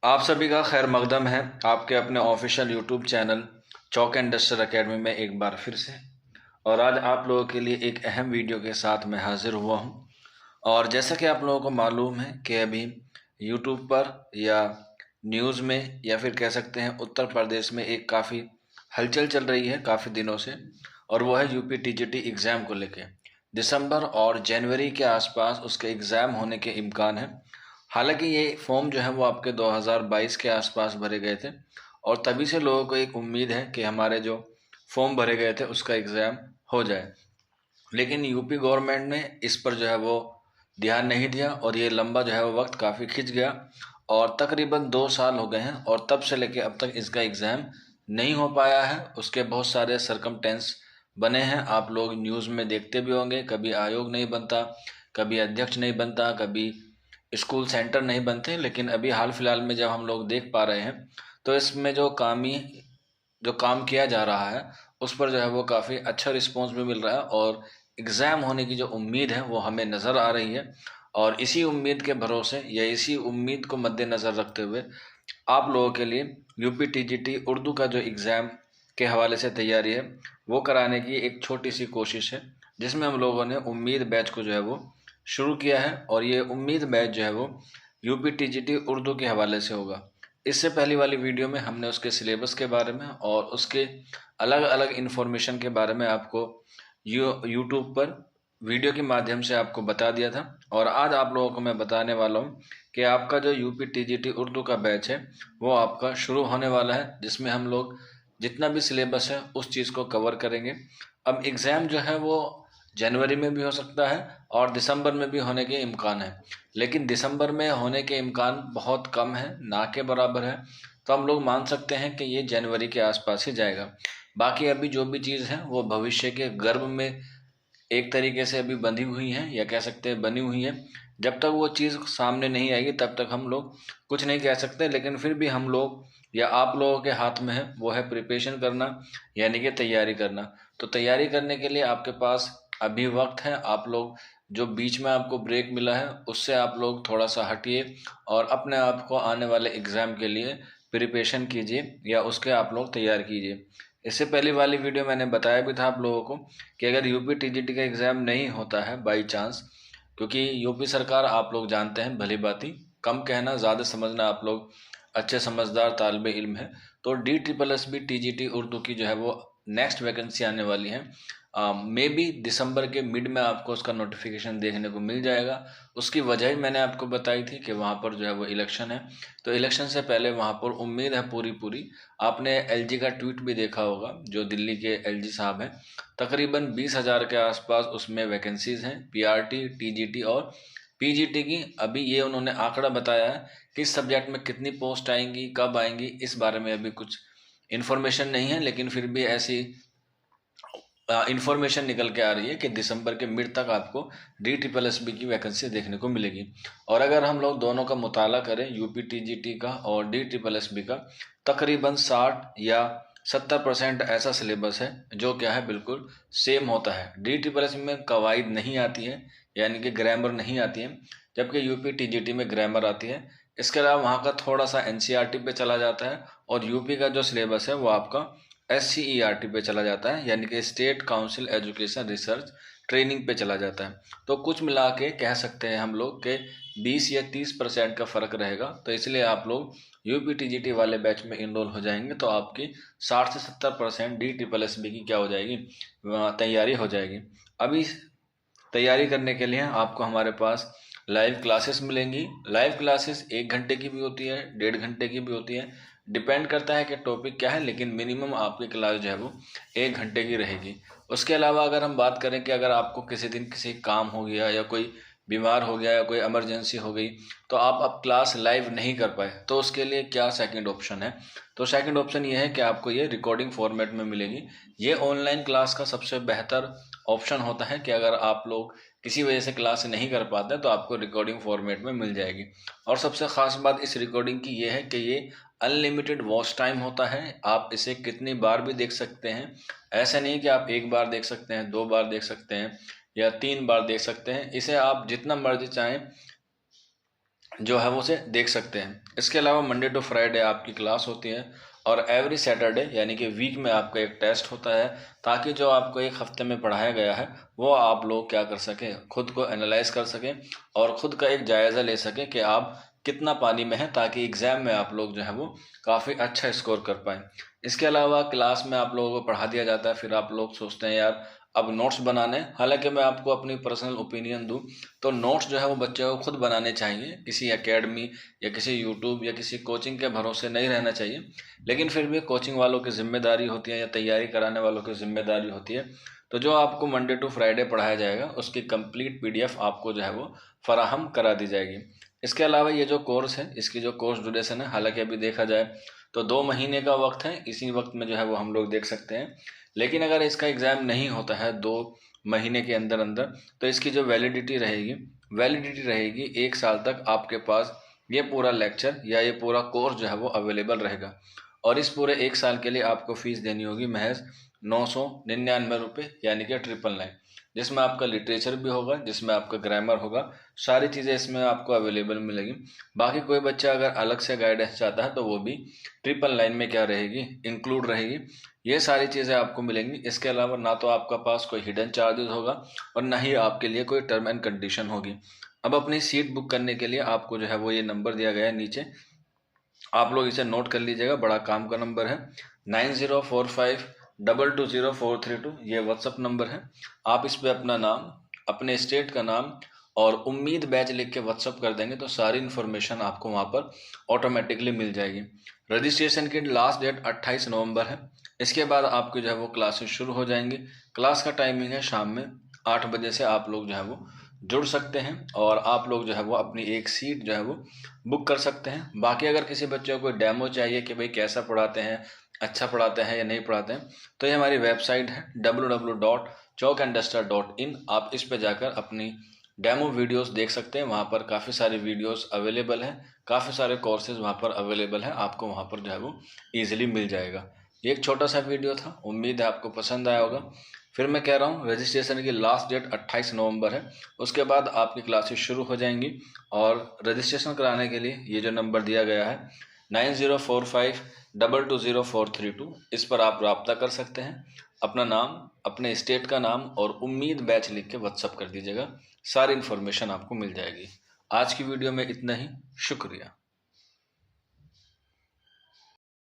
आप सभी का खैर मकदम है आपके अपने official YouTube channel chalk and duster academy में एक बार फिर से। और आज आप लोगों के लिए एक अहम वीडियो के साथ मैं हाजिर हुआ हूं। और जैसा कि आप लोगों को मालूम है कि अभी यूट्यूब पर या न्यूज़ में या फिर कह सकते हैं उत्तर प्रदेश में एक काफ़ी हलचल चल रही है काफ़ी दिनों से। और वो है यूपी टीजीटी एग्ज़ाम को लेके। दिसंबर और जनवरी के आसपास उसके एग्ज़ाम होने के इम्कान है। हालांकि ये फॉर्म जो है वो आपके 2022 के आसपास भरे गए थे। और तभी से लोगों को एक उम्मीद है कि हमारे जो फॉर्म भरे गए थे उसका एग्ज़ाम हो जाए। लेकिन यूपी गवर्नमेंट ने इस पर जो है वो ध्यान नहीं दिया और ये लंबा जो है वो वक्त काफ़ी खिंच गया। और तकरीबन 2 साल हो गए हैं और तब से लेके अब तक इसका एग्ज़ाम नहीं हो पाया है। उसके बहुत सारे सरकमटेंस बने हैं, आप लोग न्यूज़ में देखते भी होंगे। कभी आयोग नहीं बनता, कभी अध्यक्ष नहीं बनता, कभी स्कूल सेंटर नहीं बनते। लेकिन अभी हाल फिलहाल में जब हम लोग देख पा रहे हैं तो इसमें जो काम किया जा रहा है उस पर जो है वो काफ़ी अच्छा रिस्पॉन्स भी मिल रहा है। और एग्ज़ाम होने की जो उम्मीद है वो हमें नज़र आ रही है। और इसी उम्मीद के भरोसे या इसी उम्मीद को मद्देनज़र रखते हुए आप लोगों के लिए यूपी टीजीटी उर्दू का जो एग्ज़ाम के हवाले से तैयारी है वो कराने की एक छोटी सी कोशिश है, जिसमें हम लोगों ने उम्मीद बैच को जो है वो शुरू किया है। और ये उम्मीद बैच जो है वो यूपी टीजीटी उर्दू के हवाले से होगा। इससे पहली वाली वीडियो में हमने उसके सिलेबस के बारे में और उसके अलग अलग इन्फॉर्मेशन के बारे में आपको यूट्यूब पर वीडियो के माध्यम से आपको बता दिया था। और आज आप लोगों को मैं बताने वाला हूँ कि आपका जो यूपी टीजीटी उर्दू का बैच है वो आपका शुरू होने वाला है, जिसमें हम लोग जितना भी सिलेबस है उस चीज़ को कवर करेंगे। अब एग्ज़ाम जो है वो जनवरी में भी हो सकता है और दिसंबर में भी होने के इम्कान है। लेकिन दिसंबर में होने के इम्कान बहुत कम है, ना के बराबर है। तो हम लोग मान सकते हैं कि ये जनवरी के आसपास ही जाएगा। बाकी अभी जो भी चीज़ है वो भविष्य के गर्भ में एक तरीके से अभी बंधी हुई हैं या कह सकते हैं बनी हुई है। जब तक वो चीज़ सामने नहीं आएगी तब तक हम लोग कुछ नहीं कह सकते। लेकिन फिर भी हम लोग या आप लोगों के हाथ में है वो है प्रिपरेशन करना, यानी कि तैयारी करना। तो तैयारी करने के लिए आपके पास अभी वक्त है। आप लोग जो बीच में आपको ब्रेक मिला है उससे आप लोग थोड़ा सा हटिए और अपने आप को आने वाले एग्ज़ाम के लिए प्रिपरेशन कीजिए या उसके आप लोग तैयार कीजिए। इससे पहली वाली वीडियो मैंने बताया भी था आप लोगों को कि अगर यूपी टीजीटी का एग्ज़ाम नहीं होता है बाई चांस, क्योंकि यूपी सरकार आप लोग जानते हैं भली भांति, कम कहना ज़्यादा समझना, आप लोग अच्छे समझदार तालिबे इल्म है। तो DSSB टीजीटी उर्दू की जो है वो नेक्स्ट वैकेंसी आने वाली है। मे बी दिसंबर के मिड में आपको उसका नोटिफिकेशन देखने को मिल जाएगा। उसकी वजह ही मैंने आपको बताई थी कि वहाँ पर जो है वो इलेक्शन है। तो इलेक्शन से पहले वहाँ पर उम्मीद है पूरी पूरी। आपने एलजी का ट्वीट भी देखा होगा, जो दिल्ली के एलजी साहब हैं। तकरीबन 20,000 के आसपास उसमें वैकेंसीज हैं, पीआरटी टीजीटी और पीजीटी की। अभी ये उन्होंने आंकड़ा बताया है किस सब्जेक्ट में कितनी पोस्ट आएंगी कब आएंगी, इस बारे में अभी कुछ इन्फॉर्मेशन नहीं है। लेकिन फिर भी ऐसी इंफॉर्मेशन निकल के आ रही है कि दिसंबर के मिड तक आपको DSSB की वैकेंसी देखने को मिलेगी। और अगर हम लोग दोनों का मुताला करें, यूपी टीजीटी का और DSSB का, तकरीबन 60 या 70% ऐसा सिलेबस है जो क्या है बिल्कुल सेम होता है। DSSB में कवायद नहीं आती है, यानी कि ग्रामर नहीं आती है, जबकि यूपी टीजीटी में ग्रामर आती है। इसके अलावा वहाँ का थोड़ा सा एनसीईआरटी पे चला जाता है और यूपी का जो सिलेबस है वो आपका SCERT पे चला जाता है, यानी कि state council education research training पे चला जाता है। तो कुछ मिला के कह सकते हैं हम लोग के 20 या 30% का फ़र्क रहेगा। तो इसलिए आप लोग यूपी टीजीटी वाले बैच में इनरोल हो जाएंगे तो आपकी 60 से 70% DSSB की क्या हो जाएगी, तैयारी हो जाएगी। अभी तैयारी करने के लिए आपको हमारे पास लाइव क्लासेस मिलेंगी। लाइव क्लासेस 1 घंटे की भी होती है, 1.5 घंटे की भी होती है, डिपेंड करता है कि टॉपिक क्या है। लेकिन मिनिमम आपकी क्लास जो है वो 1 घंटे की रहेगी। उसके अलावा अगर हम बात करें कि अगर आपको किसी दिन किसी काम हो गया या कोई बीमार हो गया या कोई इमरजेंसी हो गई तो आप अब क्लास लाइव नहीं कर पाए, तो उसके लिए क्या सेकंड ऑप्शन है। तो सेकंड ऑप्शन ये है कि आपको ये रिकॉर्डिंग फॉर्मेट में मिलेगी। ये ऑनलाइन क्लास का सबसे बेहतर ऑप्शन होता है कि अगर आप लोग किसी वजह से क्लास नहीं कर पाते तो आपको रिकॉर्डिंग फॉर्मेट में मिल जाएगी। और सबसे ख़ास बात इस रिकॉर्डिंग की ये है कि ये अनलिमिटेड वॉच टाइम होता है। आप इसे कितनी बार भी देख सकते हैं। ऐसा नहीं कि आप 1 बार देख सकते हैं, 2 बार देख सकते हैं या 3 बार देख सकते हैं। इसे आप जितना मर्जी चाहें जो है वो उसे देख सकते हैं। इसके अलावा मंडे टू फ्राइडे आपकी क्लास होती है और एवरी सैटरडे यानी कि वीक में आपका एक टेस्ट होता है, ताकि जो आपको एक हफ्ते में पढ़ाया गया है वो आप लोग क्या कर सकें, खुद को एनालाइज कर सकें और खुद का एक जायज़ा ले सकें कि आप कितना पानी में है, ताकि एग्ज़ाम में आप लोग जो है वो काफ़ी अच्छा स्कोर कर पाएँ। इसके अलावा क्लास में आप लोगों को पढ़ा दिया जाता है, फिर आप लोग सोचते हैं यार अब नोट्स बनाने, हालांकि मैं आपको अपनी पर्सनल ओपिनियन दूं तो नोट्स जो है वो बच्चे को खुद बनाने चाहिए, किसी एकेडमी या किसी यूट्यूब या किसी कोचिंग के भरोसे नहीं रहना चाहिए। लेकिन फिर भी कोचिंग वालों की जिम्मेदारी होती है या तैयारी कराने वालों की जिम्मेदारी होती है। तो जो आपको मंडे टू फ्राइडे पढ़ाया जाएगा उसकी कंप्लीट पीडीएफ आपको जो है वो फराहम करा दी जाएगी। इसके अलावा ये जो कोर्स है, इसकी जो कोर्स ड्यूरेशन है, हालांकि अभी देखा जाए तो 2 महीने का वक्त है, इसी वक्त में जो है वो हम लोग देख सकते हैं। लेकिन अगर इसका एग्ज़ाम नहीं होता है 2 महीने के अंदर अंदर, तो इसकी जो वैलिडिटी रहेगी 1 साल तक आपके पास ये पूरा लेक्चर या ये पूरा कोर्स जो है वो अवेलेबल रहेगा। और इस पूरे 1 साल के लिए आपको फ़ीस देनी होगी महज 999 रुपये यानी कि 999, जिसमें आपका लिटरेचर भी होगा, जिसमें आपका ग्रामर होगा, सारी चीज़ें इसमें आपको अवेलेबल मिलेगी। बाकी कोई बच्चा अगर अलग से गाइडेंस चाहता है तो वो भी 999 में क्या रहेगी, इंक्लूड रहेगी। ये सारी चीज़ें आपको मिलेंगी। इसके अलावा ना तो आपका पास कोई हिडन चार्जेस होगा और ना ही आपके लिए कोई टर्म एंड कंडीशन होगी। अब अपनी सीट बुक करने के लिए आपको जो है वो ये नंबर दिया गया है नीचे, आप लोग इसे नोट कर लीजिएगा, बड़ा काम का नंबर है। 9045220432 ये व्हाट्सअप नंबर है। आप इस पर अपना नाम, अपने स्टेट का नाम और उम्मीद बैच लिख के व्हाट्सअप कर देंगे तो सारी इन्फॉर्मेशन आपको वहाँ पर ऑटोमेटिकली मिल जाएगी। रजिस्ट्रेशन की लास्ट डेट 28 नवंबर है। इसके बाद आपकी जो है वो क्लासेस शुरू हो जाएंगी। क्लास का टाइमिंग है शाम में 8 बजे से आप लोग जो है वो जुड़ सकते हैं और आप लोग जो है वो अपनी एक सीट जो है वो बुक कर सकते हैं। बाकी अगर किसी बच्चे को कोई डेमो चाहिए कि भाई कैसा पढ़ाते हैं, अच्छा पढ़ाते हैं या नहीं पढ़ाते हैं, तो ये हमारी वेबसाइट है www.chalkandduster.in। आप इस पे जाकर अपनी डेमो वीडियोस देख सकते हैं। वहाँ पर काफ़ी सारे वीडियोस अवेलेबल हैं, काफ़ी सारे कोर्सेज वहाँ पर अवेलेबल हैं, आपको वहाँ पर जो है वो ईजिली मिल जाएगा। ये एक छोटा सा वीडियो था, उम्मीद है आपको पसंद आया होगा। फिर मैं कह रहा हूँ रजिस्ट्रेशन की लास्ट डेट 28 नवंबर है। उसके बाद आपकी क्लासेस शुरू हो जाएंगी और रजिस्ट्रेशन कराने के लिए ये जो नंबर दिया गया है 9045220432, इस पर आप रब्ता कर सकते हैं। अपना नाम, अपने स्टेट का नाम और उम्मीद बैच लिख के व्हाट्सअप कर दीजिएगा, सारी इन्फॉर्मेशन आपको मिल जाएगी। आज की वीडियो में इतना ही, शुक्रिया।